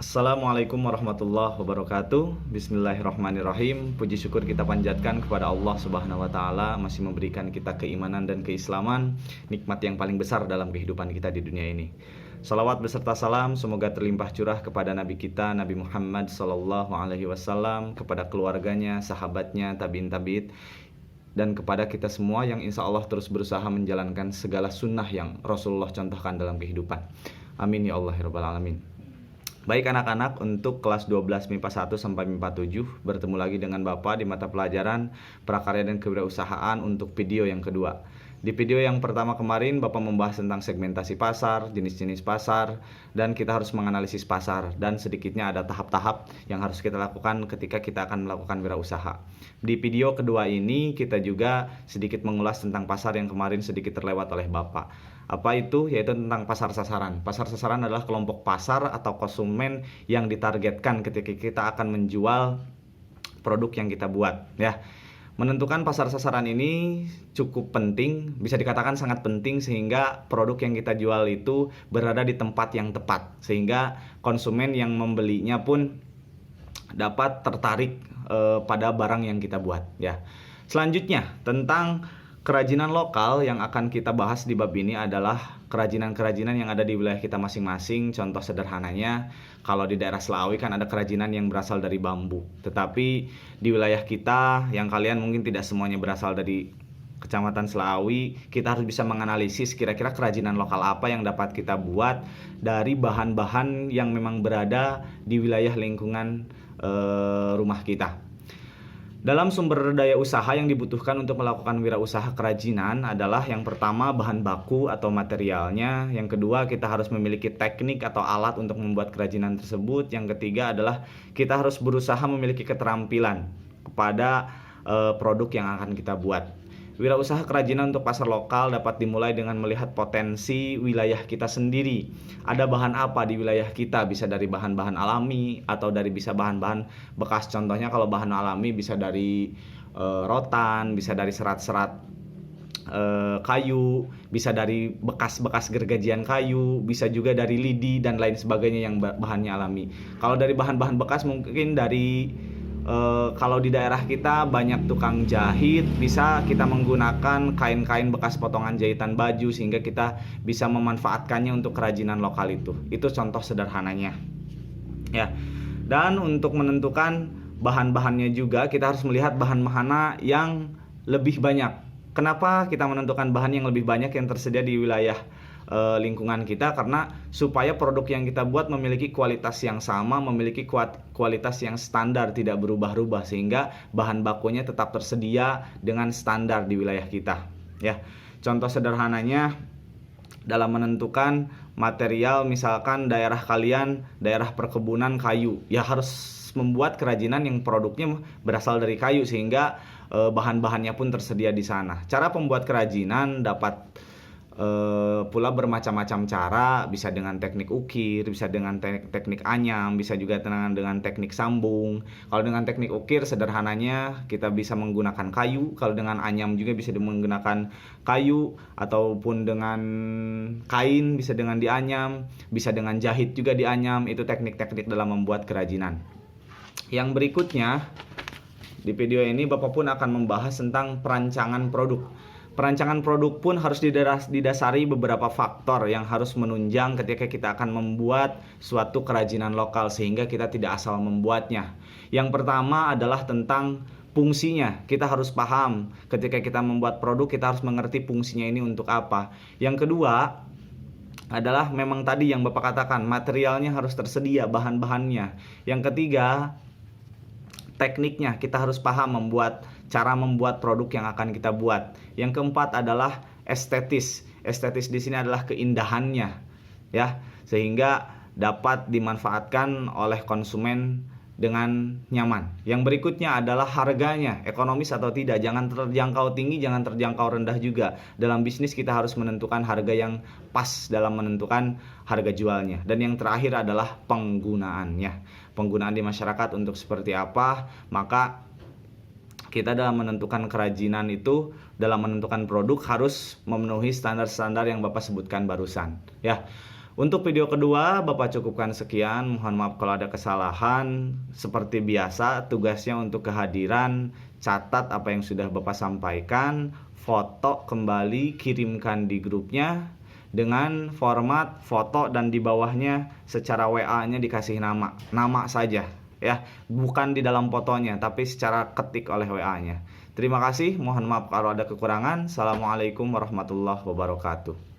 Assalamualaikum warahmatullahi wabarakatuh. Bismillahirrahmanirrahim. Puji syukur kita panjatkan kepada Allah Subhanahu wa taala masih memberikan kita keimanan dan keislaman, nikmat yang paling besar dalam kehidupan kita di dunia ini. Salawat beserta salam semoga terlimpah curah kepada Nabi kita Nabi Muhammad sallallahu alaihi wasallam, kepada keluarganya, sahabatnya, tabi'in, dan kepada kita semua yang insya Allah terus berusaha menjalankan segala sunnah yang Rasulullah contohkan dalam kehidupan. Amin ya Allah ya Rabbal Alamin. Baik anak-anak, untuk kelas 12 MIPA 1 sampai MIPA 7 bertemu lagi dengan Bapak di mata pelajaran Prakarya dan Kewirausahaan untuk video yang kedua. Di video yang pertama kemarin Bapak membahas tentang segmentasi pasar, jenis-jenis pasar, dan kita harus menganalisis pasar, dan sedikitnya ada tahap-tahap yang harus kita lakukan ketika kita akan melakukan wirausaha. Di video kedua ini kita juga sedikit mengulas tentang pasar yang kemarin sedikit terlewat oleh Bapak. Apa itu? Yaitu tentang pasar sasaran. Pasar sasaran adalah kelompok pasar atau konsumen yang ditargetkan ketika kita akan menjual produk yang kita buat, ya. Menentukan pasar sasaran ini cukup penting, bisa dikatakan sangat penting, sehingga produk yang kita jual itu berada di tempat yang tepat, sehingga konsumen yang membelinya pun dapat tertarik pada barang yang kita buat, ya. Selanjutnya tentang kerajinan lokal yang akan kita bahas di bab ini adalah kerajinan-kerajinan yang ada di wilayah kita masing-masing. Contoh sederhananya, kalau di daerah Selawi kan ada kerajinan yang berasal dari bambu. Tetapi di wilayah kita yang kalian mungkin tidak semuanya berasal dari Kecamatan Selawi, kita harus bisa menganalisis kira-kira kerajinan lokal apa yang dapat kita buat dari bahan-bahan yang memang berada di wilayah lingkungan rumah kita. Dalam sumber daya usaha yang dibutuhkan untuk melakukan wirausaha kerajinan adalah yang pertama bahan baku atau materialnya, yang kedua kita harus memiliki teknik atau alat untuk membuat kerajinan tersebut, yang ketiga adalah kita harus berusaha memiliki keterampilan kepada produk yang akan kita buat. Wirausaha kerajinan untuk pasar lokal dapat dimulai dengan melihat potensi wilayah kita sendiri. Ada bahan apa di wilayah kita? Bisa dari bahan-bahan alami atau dari bisa bahan-bahan bekas. Contohnya kalau bahan alami bisa dari rotan, bisa dari serat-serat kayu, bisa dari bekas-bekas gergajian kayu, bisa juga dari lidi dan lain sebagainya yang bahannya alami. Kalau dari bahan-bahan bekas mungkin dari kalau di daerah kita banyak tukang jahit, bisa kita menggunakan kain-kain bekas potongan jahitan baju sehingga kita bisa memanfaatkannya untuk kerajinan lokal itu. Itu contoh sederhananya. Ya. Dan untuk menentukan bahan-bahannya juga kita harus melihat bahan mana yang lebih banyak. Kenapa kita menentukan bahan yang lebih banyak yang tersedia di wilayah lingkungan kita? Karena supaya produk yang kita buat memiliki kualitas yang sama, memiliki kualitas yang standar, tidak berubah-ubah, sehingga bahan bakunya tetap tersedia dengan standar di wilayah kita, ya. Contoh sederhananya dalam menentukan material, misalkan daerah kalian daerah perkebunan kayu, ya harus membuat kerajinan yang produknya berasal dari kayu sehingga bahan-bahannya pun tersedia di sana. Cara pembuat kerajinan dapat pula bermacam-macam cara, bisa dengan teknik ukir, bisa dengan teknik anyam, bisa juga dengan teknik sambung. Kalau dengan teknik ukir sederhananya kita bisa menggunakan kayu, kalau dengan anyam juga bisa menggunakan kayu, ataupun dengan kain bisa dengan dianyam, bisa dengan jahit juga dianyam. Itu teknik-teknik dalam membuat kerajinan. Yang berikutnya di video ini Bapak pun akan membahas tentang perancangan produk. Perancangan produk pun harus didasari beberapa faktor yang harus menunjang ketika kita akan membuat suatu kerajinan lokal, sehingga kita tidak asal membuatnya. Yang pertama adalah tentang fungsinya. Kita harus paham ketika kita membuat produk, kita harus mengerti fungsinya ini untuk apa. Yang kedua adalah memang tadi yang Bapak katakan, materialnya harus tersedia, bahan-bahannya. Yang ketiga, tekniknya, kita harus paham cara membuat produk yang akan kita buat. Yang keempat adalah estetis. Estetis di sini adalah keindahannya, ya, sehingga dapat dimanfaatkan oleh konsumen dengan nyaman. Yang berikutnya adalah harganya, ekonomis atau tidak. Jangan terjangkau tinggi, jangan terjangkau rendah juga. Dalam bisnis kita harus menentukan harga yang pas dalam menentukan harga jualnya. Dan yang terakhir adalah penggunaannya. Penggunaan di masyarakat untuk seperti apa? Maka kita dalam menentukan kerajinan itu, dalam menentukan produk harus memenuhi standar-standar yang Bapak sebutkan barusan, ya. Untuk video kedua, Bapak cukupkan sekian. Mohon maaf kalau ada kesalahan. Seperti biasa, tugasnya untuk kehadiran, catat apa yang sudah Bapak sampaikan, foto kembali, kirimkan di grupnya dengan format foto dan di bawahnya secara WA-nya dikasih nama saja ya, bukan di dalam fotonya, tapi secara ketik oleh WA-nya. Terima kasih, mohon maaf kalau ada kekurangan. Assalamualaikum warahmatullahi wabarakatuh.